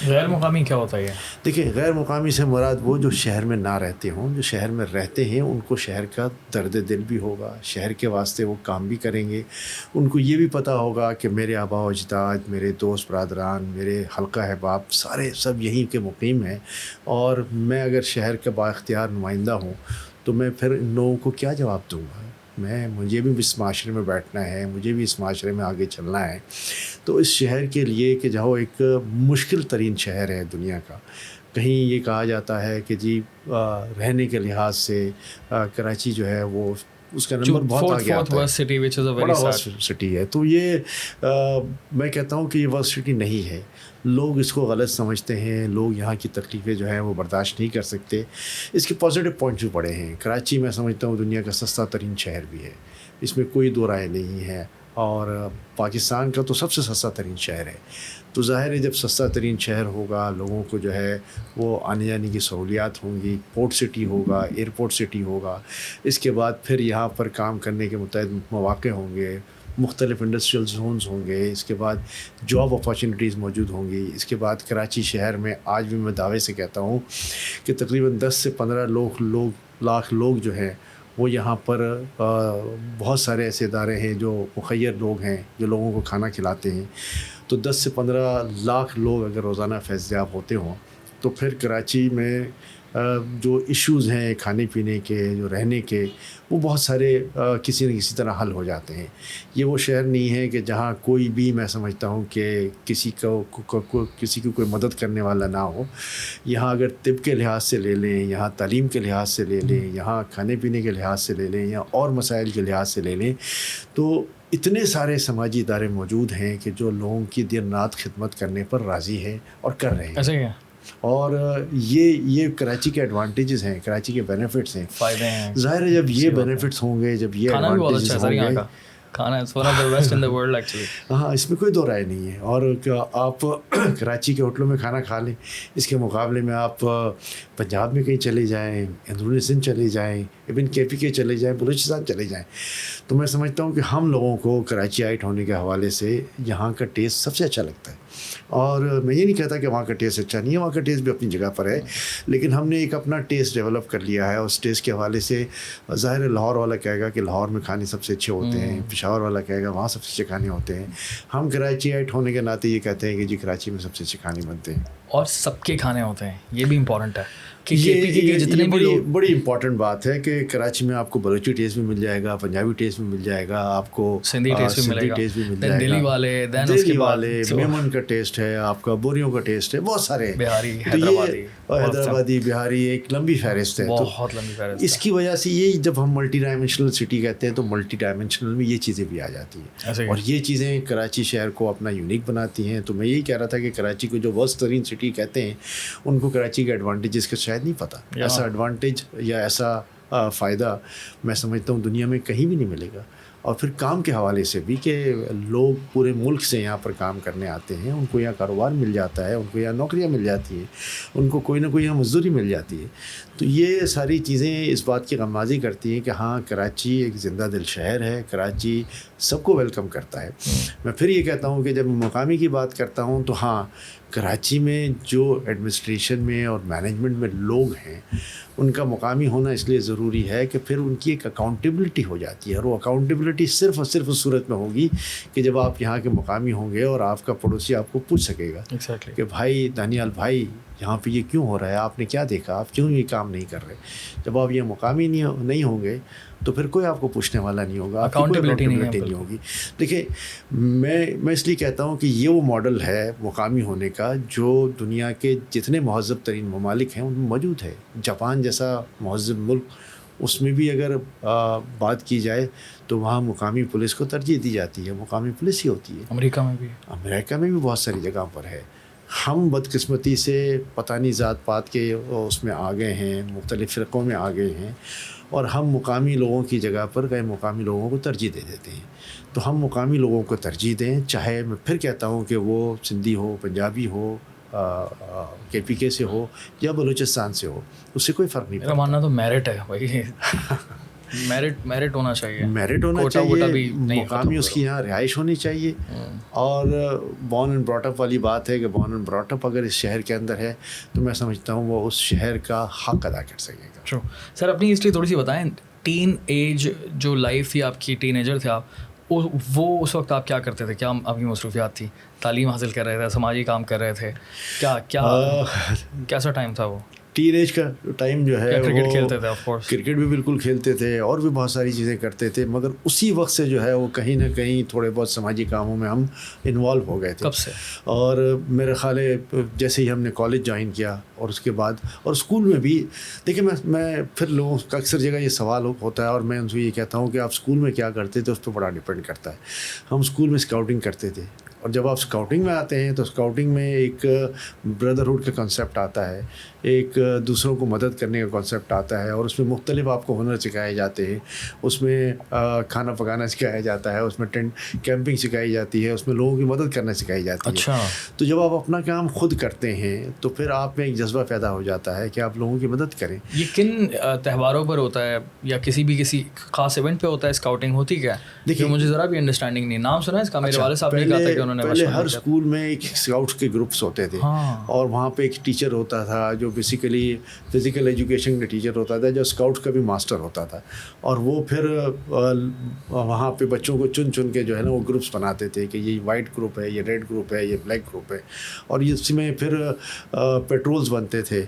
غیر مقامی کیا ہوتا ہے؟ دیکھیں غیر مقامی سے مراد وہ جو شہر میں نہ رہتے ہوں، جو شہر میں رہتے ہیں ان کو شہر کا درد دل بھی ہوگا، شہر کے واسطے وہ کام بھی کریں گے، ان کو یہ بھی پتہ ہوگا کہ میرے آبا و اجداد، میرے دوست برادران، میرے حلقہ احباب سارے سب یہیں کے مقیم ہیں، اور میں اگر شہر کا بااختیار نمائندہ ہوں تو میں پھر ان لوگوں کو کیا جواب دوں گا؟ مجھے بھی اس معاشرے میں بیٹھنا ہے، مجھے بھی اس معاشرے میں آگے چلنا ہے. تو اس شہر کے لیے کہ جہاں ایک مشکل ترین شہر ہے دنیا کا، کہیں یہ کہا جاتا ہے کہ جی رہنے کے لحاظ سے کراچی جو ہے وہ اس کا نمبر بہت آگے آتا ہے، بڑا ورسٹ سٹی ہے. تو یہ میں کہتا ہوں کہ یہ ورسٹ سٹی نہیں ہے. لوگ اس کو غلط سمجھتے ہیں، لوگ یہاں کی تکلیفیں جو ہیں وہ برداشت نہیں کر سکتے. اس کے پازیٹیو پوائنٹس بھی بڑے ہیں. کراچی میں سمجھتا ہوں دنیا کا سستا ترین شہر بھی ہے، اس میں کوئی دو رائے نہیں ہے، اور پاکستان کا تو سب سے سستا ترین شہر ہے. تو ظاہر ہے جب سستا ترین شہر ہوگا، لوگوں کو جو ہے وہ آنے جانے کی سہولیات ہوں گی، پورٹ سٹی ہوگا، ایئرپورٹ سٹی ہوگا، اس کے بعد پھر یہاں پر کام کرنے کے متعدد مواقع ہوں گے، مختلف انڈسٹریل زونز ہوں گے، اس کے بعد جاب اپارچونیٹیز موجود ہوں گی. اس کے بعد کراچی شہر میں آج بھی میں دعوے سے کہتا ہوں کہ تقریباً 10 سے 15 لاکھ لوگ جو ہیں وہ یہاں پر بہت سارے ایسے ادارے ہیں جو مخیر لوگ ہیں جو لوگوں کو کھانا کھلاتے ہیں. تو 10 سے 15 لاکھ لوگ اگر روزانہ فیضیاب ہوتے ہوں تو پھر کراچی میں جو ایشوز ہیں کھانے پینے کے، جو رہنے کے، وہ بہت سارے کسی نہ کسی طرح حل ہو جاتے ہیں. یہ وہ شہر نہیں ہے کہ جہاں کوئی بھی، میں سمجھتا ہوں کہ کسی کی کوئی مدد کرنے والا نہ ہو. یہاں اگر طب کے لحاظ سے لے لیں، یہاں تعلیم کے لحاظ سے لے لیں، یہاں کھانے پینے کے لحاظ سے لے لیں، یا اور مسائل کے لحاظ سے لے لیں، تو اتنے سارے سماجی ادارے موجود ہیں کہ جو لوگوں کی دن رات خدمت کرنے پر راضی ہیں اور کر رہے ہیں. ایسے ہی اور یہ کراچی کے ایڈوانٹیجز ہیں، کراچی کے بینیفٹس ہیں، فائدے ہیں. ظاہر ہے جب یہ بینیفٹس ہوں گے، جب یہ ایڈوانٹیجز ہوں گے، کھانا is one of the best in the world actually. ہاں اس میں کوئی دو رائے نہیں ہے. اور آپ کراچی کے ہوٹلوں میں کھانا کھا لیں، اس کے مقابلے میں آپ پنجاب میں کہیں چلے جائیں، اندرونی سندھ چلے جائیں، ایون KPK چلے جائیں، بلوچستان چلے جائیں، تو میں سمجھتا ہوں کہ ہم لوگوں کو کراچی آئٹ ہونے کے حوالے سے یہاں کا ٹیسٹ سب سے اچھا لگتا ہے. اور میں یہ نہیں کہتا کہ وہاں کا ٹیسٹ اچھا نہیں ہے، وہاں کا ٹیسٹ بھی اپنی جگہ پر ہے، لیکن ہم نے ایک اپنا ٹیسٹ ڈیولپ کر لیا ہے. اس ٹیسٹ کے حوالے سے ظاہر ہے لاہور والا کہے گا کہ لاہور میں کھانے سب سے اچھے ہوتے ہیں، پشاور والا کہے گا وہاں سب سے اچھے کھانے ہوتے ہیں. ہم کراچی آئٹ ہونے کے ناطے یہ کہتے ہیں کہ جی کراچی میں سب سے اچھے کھانے بنتے ہیں اور سب کے کھانے ہوتے ہیں. یہ بھی امپورٹنٹ ہے کہ یہ جتنے بھی بڑی امپورٹنٹ بات ہے کہ کراچی میں آپ کو بلوچی ٹیسٹ بھی مل جائے گا، پنجابی ٹیسٹ بھی مل جائے گا، آپ کو سندھی ٹیسٹ بھی ملے گا، دلی والے میمن کا ٹیسٹ ہے، آپ کا بوریوں کا ٹیسٹ ہے، بہت سارے بہاری، حیدرآبادی، بہاری، ایک لمبی فہرست ہے. بہت لمبی فہرست. اس کی وجہ سے یہ جب ہم ملٹی ڈائمینشنل سٹی کہتے ہیں تو ملٹی ڈائمینشنل میں یہ چیزیں بھی آ جاتی ہیں، اور یہ چیزیں کراچی شہر کو اپنا یونیک بناتی ہیں. تو میں یہی کہہ رہا تھا کہ کراچی کو جو ورسٹ ترین سٹی کہتے ہیں ان کو کراچی کے ایڈوانٹیجز کا شاید نہیں پتہ. ایسا ایڈوانٹیج یا ایسا فائدہ میں سمجھتا ہوں دنیا میں کہیں بھی نہیں ملے گا. اور پھر کام کے حوالے سے بھی کہ لوگ پورے ملک سے یہاں پر کام کرنے آتے ہیں، ان کو یہاں کاروبار مل جاتا ہے، ان کو یہاں نوکریاں مل جاتی ہیں، ان کو کوئی نہ کوئی یہاں مزدوری مل جاتی ہے. تو یہ ساری چیزیں اس بات کی غمازی کرتی ہیں کہ ہاں کراچی ایک زندہ دل شہر ہے، کراچی سب کو ویلکم کرتا ہے. میں پھر یہ کہتا ہوں کہ جب مقامی کی بات کرتا ہوں تو ہاں کراچی میں جو ایڈمنسٹریشن میں اور مینجمنٹ میں لوگ ہیں ان کا مقامی ہونا اس لیے ضروری ہے کہ پھر ان کی ایک اکاؤنٹیبلٹی ہو جاتی ہے. اور وہ اکاؤنٹیبلٹی صرف اور صرف اس صورت میں ہوگی کہ جب آپ یہاں کے مقامی ہوں گے اور آپ کا پڑوسی آپ کو پوچھ سکے گا کہ بھائی دانیال بھائی یہاں پہ یہ کیوں ہو رہا ہے، آپ نے کیا دیکھا، آپ کیوں یہ کام نہیں کر رہے. جب آپ یہ مقامی نہیں ہوں گے تو پھر کوئی آپ کو پوچھنے والا نہیں ہوگا، اکاؤنٹیبلٹی نہیں ہوگی. دیکھیں میں اس لیے کہتا ہوں کہ یہ وہ ماڈل ہے مقامی ہونے کا جو دنیا کے جتنے مہذب ترین ممالک ہیں ان میں موجود ہے. جاپان جیسا مہذب ملک، اس میں بھی اگر بات کی جائے تو وہاں مقامی پولیس کو ترجیح دی جاتی ہے، مقامی پولیس ہی ہوتی ہے. امریکہ میں بھی بہت ساری جگہوں پر ہے. ہم بدقسمتی سے پتہ نہیں ذات پات کے اس میں آ گئے ہیں، مختلف فرقوں میں آ گئے ہیں، اور ہم مقامی لوگوں کی جگہ پر غیر مقامی لوگوں کو ترجیح دے دیتے ہیں. تو ہم مقامی لوگوں کو ترجیح دیں، چاہے میں پھر کہتا ہوں کہ وہ سندھی ہو، پنجابی ہو، KPK سے ہو یا بلوچستان سے ہو، اس سے کوئی فرق نہیں پڑتا. میرا ماننا تو میرٹ ہے بھائی. میرٹ ہونا چاہیے, میرٹ ہونا چاہیے, مقامی اس کی یہاں رہائش ہونی چاہیے. اور بورن اینڈ براٹ اپ والی بات ہے کہ بورن اینڈ براٹ اپ اگر اس شہر کے اندر ہے تو میں سمجھتا ہوں وہ اس شہر کا حق ادا کر سکے گا. ٹرو. سر اپنی ہسٹری تھوڑی سی بتائیں, ٹین ایج جو لائف تھی آپ کی, ٹین ایجر تھے آپ, وہ اس وقت آپ کیا کرتے تھے, کیا آپ کی مصروفیات تھی, تعلیم حاصل کر رہے تھے, سماجی کام کر رہے تھے, کیسا ٹائم تھا وہ؟ ٹین ایج کا ٹائم جو ہے کرکٹ کھیلتے تھے, آف کورس کرکٹ بھی بالکل کھیلتے تھے اور بھی بہت ساری چیزیں کرتے تھے, مگر اسی وقت سے جو ہے وہ کہیں نہ کہیں تھوڑے بہت سماجی کاموں میں ہم انوالو ہو گئے تھے. کب سے؟ اور میرے خیال ہے جیسے ہی ہم نے کالج جوائن کیا اور اس کے بعد اور اسکول میں بھی, دیکھیں میں پھر لوگوں کا اکثر جگہ یہ سوال ہوتا ہے اور میں ان سے یہ کہتا ہوں کہ آپ اسکول میں کیا کرتے تھے اس پہ بڑا ڈپینڈ کرتا ہے. ہم اسکول میں اسکاؤٹنگ کرتے تھے, اور جب آپ اسکاؤٹنگ میں آتے ہیں تو اسکاؤٹنگ میں ایک بردرہڈ کا کنسیپٹ آتا ہے, ایک دوسروں کو مدد کرنے کا کانسیپٹ آتا ہے, اور اس میں مختلف آپ کو ہنر سکھائے جاتے ہیں, اس میں کھانا پکانا سکھایا جاتا ہے, اس میں ٹینٹ کیمپنگ سکھائی جاتی ہے, اس میں لوگوں کی مدد کرنا سکھائی جاتی ہے. اچھا. تو جب آپ اپنا کام خود کرتے ہیں تو پھر آپ میں ایک جذبہ پیدا ہو جاتا ہے کہ آپ لوگوں کی مدد کریں. یہ کن تہواروں پر ہوتا ہے یا کسی خاص ایونٹ پہ ہوتا ہے اسکاؤٹنگ ہوتی کیا؟ دیکھیے مجھے ذرا بھی انڈرسٹینڈنگ نہیں, نام سنا ہے اس کا, میرے والد صاحب نے کہا تھا کہ انہوں نے پہلے ہر اسکول میں ایک اسکاؤٹس کے گروپس ہوتے تھے, اور وہاں پہ ایک ٹیچر ہوتا تھا جو بیسیکلی فزیکل ایجوکیشن کا ٹیچر ہوتا تھا, جو اسکاؤٹس کا بھی ماسٹر ہوتا تھا, اور وہ پھر وہاں پہ بچوں کو چن کے جو ہے نا وہ گروپس بناتے تھے کہ یہ وائٹ گروپ ہے, یہ ریڈ گروپ ہے, یہ بلیک گروپ ہے, اور اس میں پھر پیٹرولز بنتے تھے.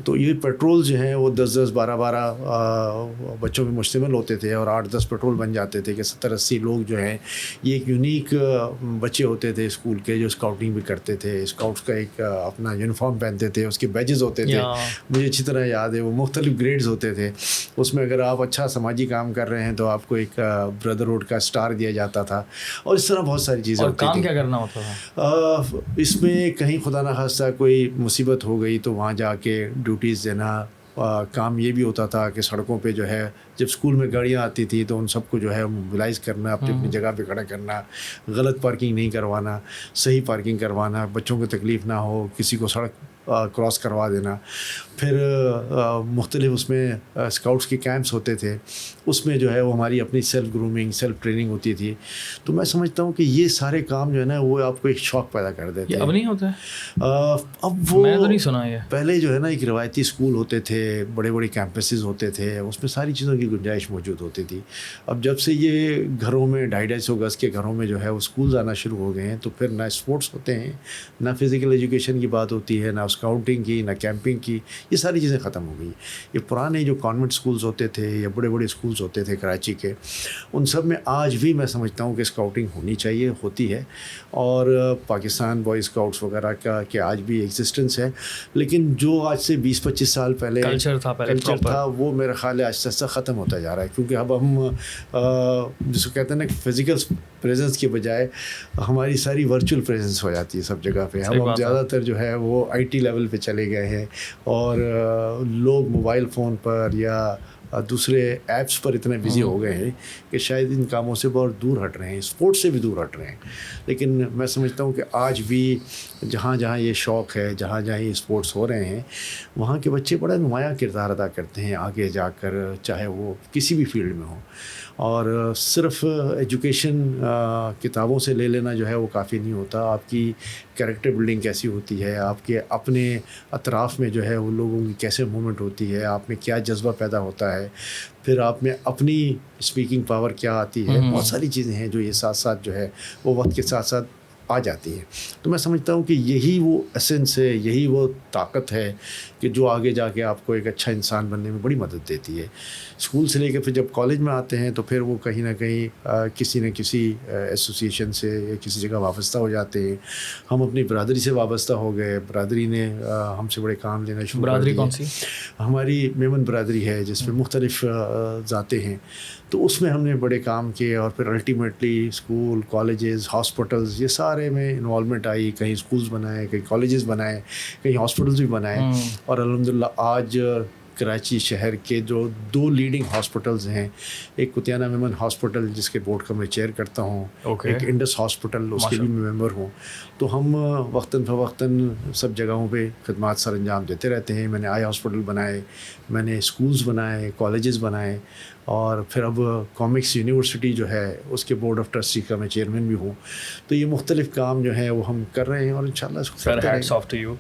تو یہ پیٹرول جو ہیں وہ 10-12 بچوں پہ مشتمل ہوتے تھے, اور 8-10 پیٹرول بن جاتے تھے کہ 70-80 لوگ جو ہیں یہ ایک یونیک بچے ہوتے تھے اسکول کے جو اسکاؤٹنگ بھی کرتے تھے. اسکاؤٹس کا ایک اپنا یونیفارم پہنتے تھے, اس کے بیجز ہوتے تھے, مجھے اچھی طرح یاد ہے, وہ مختلف گریڈز ہوتے تھے. اس میں اگر آپ اچھا سماجی کام کر رہے ہیں تو آپ کو ایک بردرہڈ کا اسٹار دیا جاتا تھا, اور اس طرح بہت ساری چیزیں ہوتی تھیں. کام کیا کرنا ہوتا تھا اس میں؟ کہیں خدا نخواستہ کوئی مصیبت ہو گئی تو وہاں جا کے ڈیوٹیز دینا. کام یہ بھی ہوتا تھا کہ سڑکوں پہ جو ہے جب اسکول میں گاڑیاں آتی تھیں تو ان سب کو جو ہے موبلائز کرنا, اپنی جگہ پہ کھڑا کرنا, غلط پارکنگ نہیں کروانا, صحیح پارکنگ کروانا, بچوں کو تکلیف نہ ہو, کسی کو سڑک کراس کروا دینا. پھر مختلف اس میں اسکاؤٹس کے کیمپس ہوتے تھے, اس میں جو ہے وہ ہماری اپنی سیلف گرومنگ, سیلف ٹریننگ ہوتی تھی. تو میں سمجھتا ہوں کہ یہ سارے کام جو ہے نا وہ آپ کو ایک شوق پیدا کر دیتے ہیں. اب نہیں ہوتا ہے؟ اب وہ میں تو نہیں سنا یہ. پہلے جو ہے نا ایک روایتی اسکول ہوتے تھے, بڑے بڑے کیمپسز ہوتے تھے, اس میں ساری چیزوں کی گنجائش موجود ہوتی تھی. اب جب سے یہ گھروں میں 250-250 گز کے گھروں میں جو ہے وہ اسکولز آنا شروع ہو گئے ہیں, تو پھر نہ اسپورٹس ہوتے ہیں, نہ فزیکل ایجوکیشن کی بات ہوتی ہے, نہ اسکاؤٹنگ کی, نہ کیمپنگ کی. یہ ساری چیزیں ختم ہو گئی. یہ پرانے جو کانوینٹ اسکولز ہوتے تھے یا بڑے بڑے اسکولز ہوتے تھے کراچی کے, ان سب میں آج بھی میں سمجھتا ہوں کہ اسکاؤٹنگ ہونی چاہیے, ہوتی ہے. اور پاکستان بوائے اسکاؤٹس وغیرہ کا کہ آج بھی ایگزسٹنس ہے, لیکن جو آج سے 20-25 سال پہلے کلچر تھا وہ میرا خیال ہے آہستہ آہستہ ختم ہوتا جا رہا ہے. کیونکہ اب ہم جس کو کہتے ہیں نا فزیکل پریزنس کے بجائے ہماری ساری ورچوئل پریزنس ہو جاتی ہے سب جگہ پہ. ہم زیادہ تر جو ہے وہ IT لیول پہ چلے گئے ہیں, اور لوگ موبائل فون پر یا دوسرے ایپس پر اتنے بزی ہو گئے ہیں کہ شاید ان کاموں سے بہت دور ہٹ رہے ہیں, اسپورٹس سے بھی دور ہٹ رہے ہیں. لیکن میں سمجھتا ہوں کہ آج بھی جہاں جہاں یہ شوق ہے, جہاں جہاں یہ اسپورٹس ہو رہے ہیں, وہاں کے بچے بڑا نمایاں کردار ادا کرتے ہیں آگے جا کر, چاہے وہ کسی بھی فیلڈ میں ہو. اور صرف ایجوکیشن کتابوں سے لے لینا جو ہے وہ کافی نہیں ہوتا. آپ کی کریکٹر بلڈنگ کیسی ہوتی ہے, آپ کے اپنے اطراف میں جو ہے وہ لوگوں کی کیسے موومنٹ ہوتی ہے, آپ میں کیا جذبہ پیدا ہوتا ہے, پھر آپ میں اپنی اسپیکنگ پاور کیا آتی ہے, بہت ساری چیزیں ہیں جو یہ ساتھ ساتھ جو ہے وہ وقت کے ساتھ ساتھ آ جاتی ہیں. تو میں سمجھتا ہوں کہ یہی وہ ایسنس ہے, یہی وہ طاقت ہے کہ جو آگے جا کے آپ کو ایک اچھا انسان بننے میں بڑی مدد دیتی ہے. اسکول سے لے کے پھر جب کالج میں آتے ہیں تو پھر وہ کہیں نہ کہیں کسی نہ کسی ایسوسیشن سے یا کسی جگہ وابستہ ہو جاتے ہیں. ہم اپنی برادری سے وابستہ ہو گئے, برادری نے ہم سے بڑے کام لینا شروع کر دیے. برادری کون سی؟ ہماری میمن برادری ہے جس میں مختلف ذاتیں ہیں, تو اس میں ہم نے بڑے کام کیے. اور پھر الٹیمیٹلی اسکول, کالجز, ہاسپٹلز, یہ سارے میں انوالومنٹ آئی. کہیں اسکولز بنائے, کہیں کالجز بنائے, کہیں ہاسپٹلز بھی بنائے. اور الحمدللہ آج کراچی شہر کے جو 2 لیڈنگ ہاسپٹلز ہیں، ایک کتیانہ ویمن ہاسپٹل جس کے بورڈ کا میں چیئر کرتا ہوں، ایک انڈس ہاسپٹل اس کے بھی میں ممبر ہوں، تو ہم وقتاً فوقتاً سب جگہوں پہ خدمات سر انجام دیتے رہتے ہیں۔ میں نے آئی ہاسپٹل بنائے، میں نے اسکولز بنائے، کالجز بنائے، اور پھر اب کامکس یونیورسٹی جو ہے اس کے بورڈ آف ٹرسٹی کا میں چیئرمین بھی ہوں۔ تو یہ مختلف کام جو ہیں وہ ہم کر رہے ہیں، اور انشاءاللہ اس کو سر کرتے رہیں ہیٹس گے۔ Of two you.